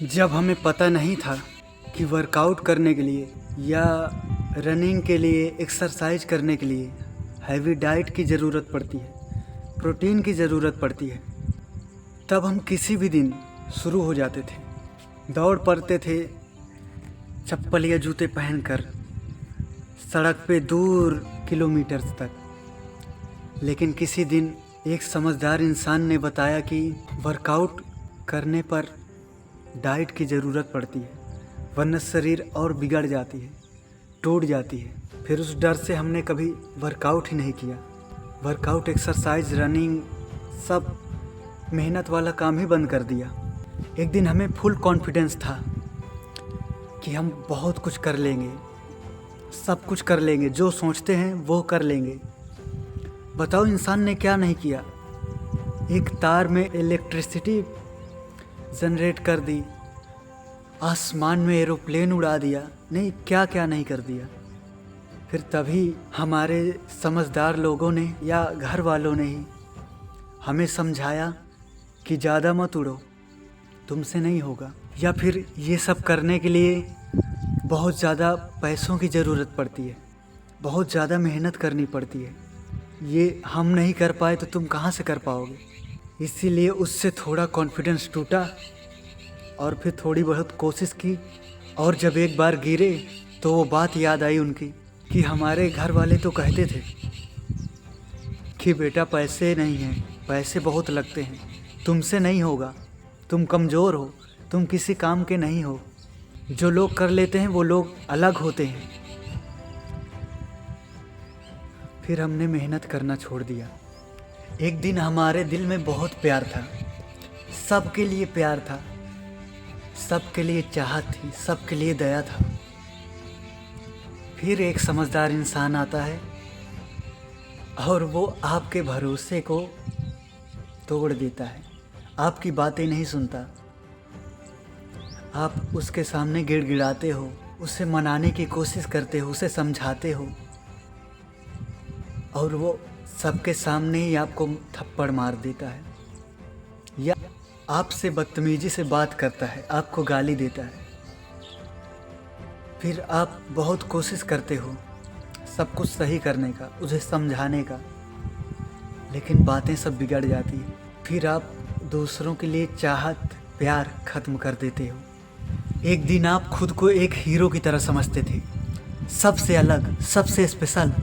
जब हमें पता नहीं था कि वर्कआउट करने के लिए या रनिंग के लिए, एक्सरसाइज करने के लिए हैवी डाइट की ज़रूरत पड़ती है, प्रोटीन की ज़रूरत पड़ती है, तब हम किसी भी दिन शुरू हो जाते थे, दौड़ पड़ते थे चप्पल या जूते पहनकर सड़क पे दूर किलोमीटर्स तक। लेकिन किसी दिन एक समझदार इंसान ने बताया कि वर्कआउट करने पर डाइट की ज़रूरत पड़ती है, वरना शरीर और बिगड़ जाती है, टूट जाती है। फिर उस डर से हमने कभी वर्कआउट ही नहीं किया। वर्कआउट, एक्सरसाइज, रनिंग, सब मेहनत वाला काम ही बंद कर दिया। एक दिन हमें फुल कॉन्फिडेंस था कि हम बहुत कुछ कर लेंगे, सब कुछ कर लेंगे, जो सोचते हैं वो कर लेंगे। बताओ इंसान ने क्या नहीं किया। एक तार में इलेक्ट्रिसिटी जनरेट कर दी, आसमान में एरोप्लेन उड़ा दिया, नहीं क्या क्या नहीं कर दिया। फिर तभी हमारे समझदार लोगों ने या घर वालों ने ही हमें समझाया कि ज़्यादा मत उड़ो, तुमसे नहीं होगा। या फिर ये सब करने के लिए बहुत ज़्यादा पैसों की ज़रूरत पड़ती है, बहुत ज़्यादा मेहनत करनी पड़ती है, ये हम नहीं कर पाए तो तुम कहाँ से कर पाओगे। इसीलिए उससे थोड़ा कॉन्फिडेंस टूटा और फिर थोड़ी बहुत कोशिश की। और जब एक बार गिरे तो वो बात याद आई उनकी कि हमारे घर वाले तो कहते थे कि बेटा पैसे नहीं हैं, पैसे बहुत लगते हैं, तुमसे नहीं होगा, तुम कमज़ोर हो, तुम किसी काम के नहीं हो। जो लोग कर लेते हैं वो लोग अलग होते हैं। फिर हमने मेहनत करना छोड़ दिया। एक दिन हमारे दिल में बहुत प्यार था, सबके लिए प्यार था, सबके लिए चाहत थी, सबके लिए दया था। फिर एक समझदार इंसान आता है और वो आपके भरोसे को तोड़ देता है, आपकी बातें नहीं सुनता। आप उसके सामने गिड़गिड़ाते हो, उसे मनाने की कोशिश करते हो, उसे समझाते हो, और वो सबके सामने ही आपको थप्पड़ मार देता है या आपसे बदतमीजी से बात करता है, आपको गाली देता है। फिर आप बहुत कोशिश करते हो सब कुछ सही करने का, उसे समझाने का, लेकिन बातें सब बिगड़ जाती हैं। फिर आप दूसरों के लिए चाहत, प्यार ख़त्म कर देते हो। एक दिन आप खुद को एक हीरो की तरह समझते थे, सबसे अलग, सबसे स्पेशल।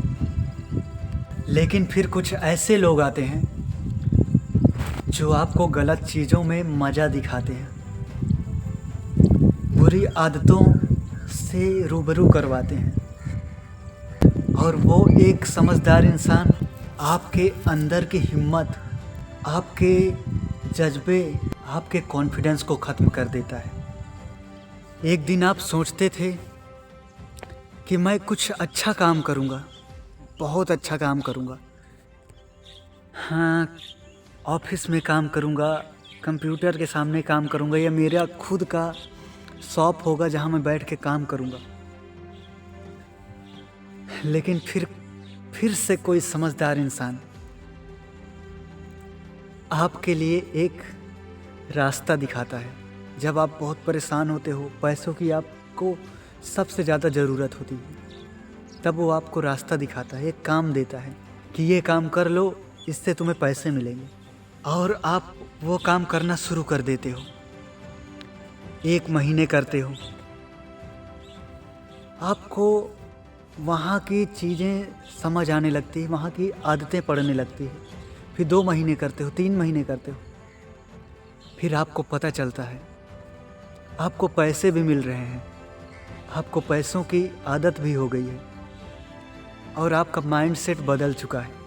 लेकिन फिर कुछ ऐसे लोग आते हैं जो आपको गलत चीज़ों में मज़ा दिखाते हैं, बुरी आदतों से रूबरू करवाते हैं। और वो एक समझदार इंसान आपके अंदर की हिम्मत, आपके जज्बे, आपके कॉन्फिडेंस को ख़त्म कर देता है। एक दिन आप सोचते थे कि मैं कुछ अच्छा काम करूँगा, बहुत अच्छा काम करूँगा, हाँ ऑफिस में काम करूँगा, कंप्यूटर के सामने काम करूँगा, या मेरा खुद का शॉप होगा जहाँ मैं बैठ के काम करूँगा। लेकिन फिर से कोई समझदार इंसान आपके लिए एक रास्ता दिखाता है। जब आप बहुत परेशान होते हो, पैसों की आपको सबसे ज़्यादा ज़रूरत होती है, तब वो आपको रास्ता दिखाता है, एक काम देता है कि ये काम कर लो, इससे तुम्हें पैसे मिलेंगे। और आप वो काम करना शुरू कर देते हो। 1 महीने करते हो, आपको वहाँ की चीज़ें समझ आने लगती है, वहाँ की आदतें पड़ने लगती है। फिर 2 महीने करते हो, 3 महीने करते हो, फिर आपको पता चलता है आपको पैसे भी मिल रहे हैं, आपको पैसों की आदत भी हो गई है और आपका माइंडसेट बदल चुका है।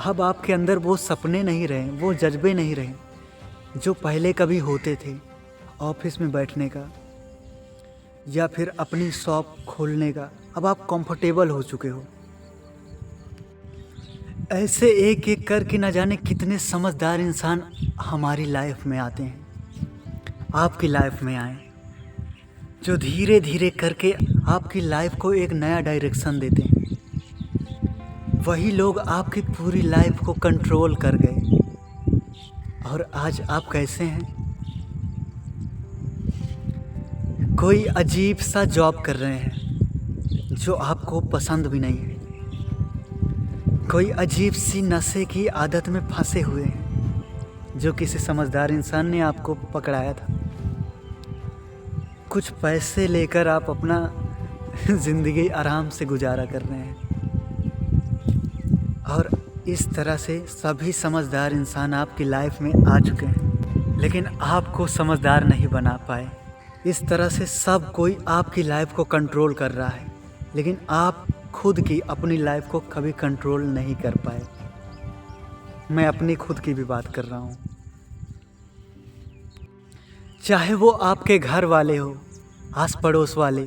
अब आपके अंदर वो सपने नहीं रहे, वो जज्बे नहीं रहे जो पहले कभी होते थे, ऑफिस में बैठने का या फिर अपनी शॉप खोलने का। अब आप कंफर्टेबल हो चुके हो। ऐसे एक एक करके न जाने कितने समझदार इंसान हमारी लाइफ में आते हैं, आपकी लाइफ में आए, जो धीरे धीरे करके आपकी लाइफ को एक नया डायरेक्शन देते हैं। वही लोग आपकी पूरी लाइफ को कंट्रोल कर गए और आज आप कैसे हैं कोई अजीब सा जॉब कर रहे हैं जो आपको पसंद भी नहीं है। कोई अजीब सी नशे की आदत में फंसे हुए हैं जो किसी समझदार इंसान ने आपको पकड़ाया था। कुछ पैसे लेकर आप अपना ज़िंदगी आराम से गुजारा कर रहे हैं और इस तरह से सभी समझदार इंसान आपकी लाइफ में आ चुके हैं, लेकिन आपको समझदार नहीं बना पाए। इस तरह से सब कोई आपकी लाइफ को कंट्रोल कर रहा है, लेकिन आप खुद की अपनी लाइफ को कभी कंट्रोल नहीं कर पाए। मैं अपनी खुद की भी बात कर रहा हूँ। चाहे वो आपके घर वाले हो, आस पड़ोस वाले,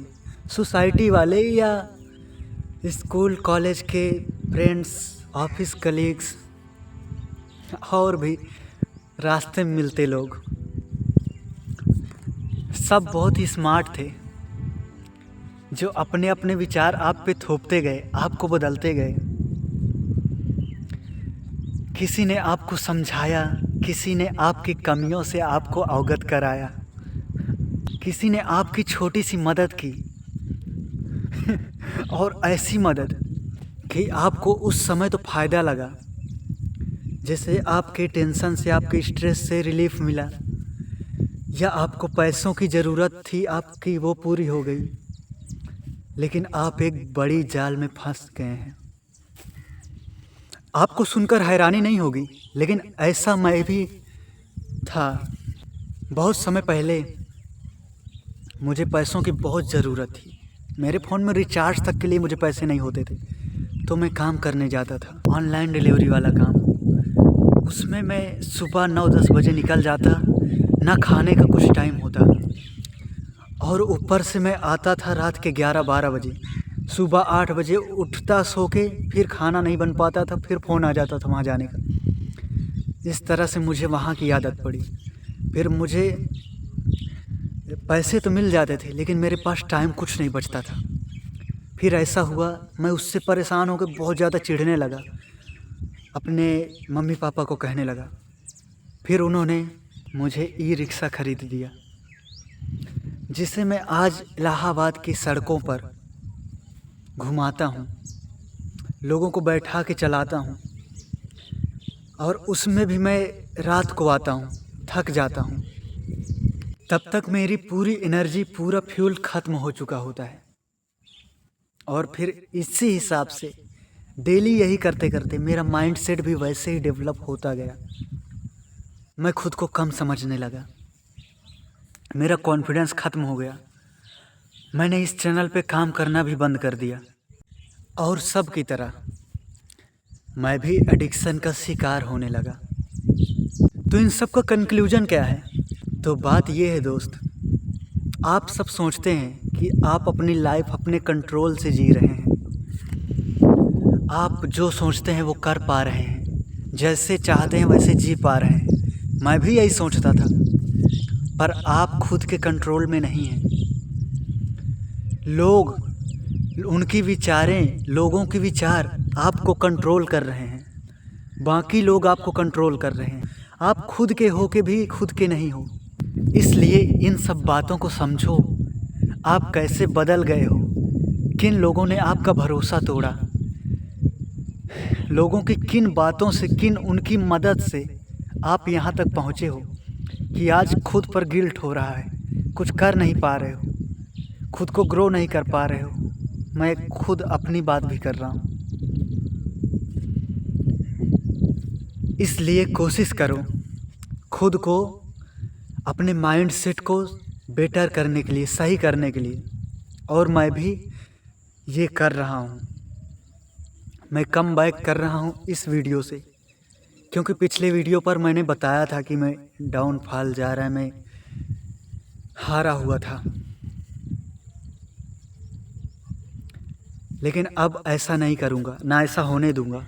सोसाइटी वाले या स्कूल कॉलेज के फ्रेंड्स, ऑफिस कलीग्स और भी रास्ते में मिलते लोग, सब बहुत ही स्मार्ट थे जो अपने अपने विचार आप पे थोपते गए, आपको बदलते गए। किसी ने आपको समझाया, किसी ने आपकी कमियों से आपको अवगत कराया, किसी ने आपकी छोटी सी मदद की और ऐसी मदद कि आपको उस समय तो फ़ायदा लगा, जैसे आपके टेंशन से, आपके स्ट्रेस से रिलीफ मिला, या आपको पैसों की ज़रूरत थी, आपकी वो पूरी हो गई, लेकिन आप एक बड़ी जाल में फंस गए हैं। आपको सुनकर हैरानी नहीं होगी, लेकिन ऐसा मैं भी था। बहुत समय पहले मुझे पैसों की बहुत ज़रूरत थी। मेरे फ़ोन में रिचार्ज तक के लिए मुझे पैसे नहीं होते थे, तो मैं काम करने जाता था, ऑनलाइन डिलीवरी वाला काम। उसमें मैं सुबह 9-10 बजे निकल जाता, ना खाने का कुछ टाइम होता, और ऊपर से मैं आता था रात के 11-12 बजे। सुबह 8 बजे उठता सो के, फिर खाना नहीं बन पाता था, फिर फ़ोन आ जाता था वहाँ जाने का। इस तरह से मुझे वहाँ की आदत पड़ी। फिर मुझे पैसे तो मिल जाते थे, लेकिन मेरे पास टाइम कुछ नहीं बचता था। फिर ऐसा हुआ, मैं उससे परेशान होकर बहुत ज़्यादा चिढ़ने लगा, अपने मम्मी पापा को कहने लगा। फिर उन्होंने मुझे ई-रिक्शा खरीद दिया, जिसे मैं आज इलाहाबाद की सड़कों पर घुमाता हूँ, लोगों को बैठा के चलाता हूँ, और उसमें भी मैं रात को आता हूँ, थक जाता हूँ। तब तक मेरी पूरी एनर्जी, पूरा फ्यूल ख़त्म हो चुका होता है, और फिर इसी हिसाब से डेली यही करते करते मेरा माइंड सेट भी वैसे ही डेवलप होता गया। मैं खुद को कम समझने लगा, मेरा कॉन्फिडेंस ख़त्म हो गया। मैंने इस चैनल पे काम करना भी बंद कर दिया, और सब की तरह मैं भी एडिक्शन का शिकार होने लगा। तो इन सब का कंक्लूजन क्या है? तो बात ये है दोस्त, आप सब सोचते हैं कि आप अपनी लाइफ अपने कंट्रोल से जी रहे हैं, आप जो सोचते हैं वो कर पा रहे हैं, जैसे चाहते हैं वैसे जी पा रहे हैं। मैं भी यही सोचता था, पर आप खुद के कंट्रोल में नहीं हैं। लोग, उनकी विचारें, लोगों के विचार आपको कंट्रोल कर रहे हैं, बाकी लोग आपको कंट्रोल कर रहे हैं। आप खुद के हो के भी खुद के नहीं हो। इसलिए इन सब बातों को समझो, आप कैसे बदल गए हो, किन लोगों ने आपका भरोसा तोड़ा, लोगों की किन बातों से, किन उनकी मदद से आप यहाँ तक पहुँचे हो कि आज खुद पर गिल्ट हो रहा है, कुछ कर नहीं पा रहे हो, खुद को ग्रो नहीं कर पा रहे हो। मैं खुद अपनी बात भी कर रहा हूँ। इसलिए कोशिश करो खुद को, अपने माइंड सेट को बेटर करने के लिए, सही करने के लिए, और मैं भी ये कर रहा हूँ। मैं कम बैक कर रहा हूँ इस वीडियो से, क्योंकि पिछले वीडियो पर मैंने बताया था कि मैं डाउनफॉल जा रहा है, मैं हारा हुआ था। लेकिन अब ऐसा नहीं करूँगा, ना ऐसा होने दूँगा।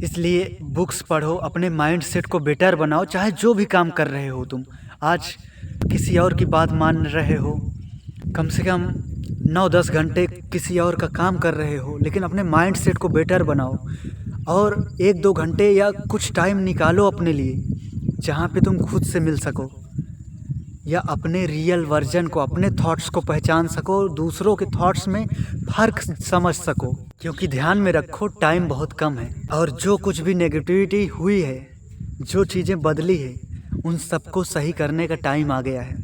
इसलिए बुक्स पढ़ो, अपने माइंड सेट को बेटर बनाओ। चाहे जो भी काम कर रहे हो तुम, आज किसी और की बात मान रहे हो, कम से कम 9-10 घंटे किसी और का काम कर रहे हो, लेकिन अपने माइंड सेट को बेटर बनाओ, और 1-2 घंटे या कुछ टाइम निकालो अपने लिए, जहाँ पे तुम खुद से मिल सको। या अपने रियल वर्जन को, अपने थॉट्स को पहचान सको, दूसरों के थॉट्स में फ़र्क समझ सको। क्योंकि ध्यान में रखो टाइम बहुत कम है और जो कुछ भी नेगेटिविटी हुई है, जो चीज़ें बदली है, उन सबको सही करने का टाइम आ गया है।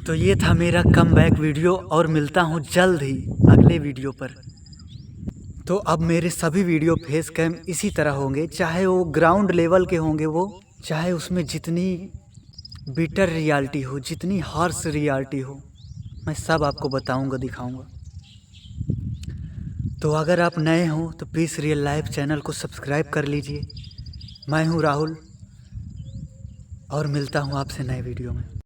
तो ये था मेरा कमबैक वीडियो और मिलता हूँ जल्द ही अगले वीडियो पर। तो अब मेरे सभी वीडियो फेस कैम इसी तरह होंगे, चाहे वो ग्राउंड लेवल के होंगे, वो चाहे उसमें जितनी बिटर रियलिटी हो, जितनी हार्श रियलिटी हो, मैं सब आपको बताऊंगा, दिखाऊंगा। तो अगर आप नए हो तो प्लीज़ रियल लाइफ चैनल को सब्सक्राइब कर लीजिए। मैं हूँ राहुल और मिलता हूँ आपसे नए वीडियो में।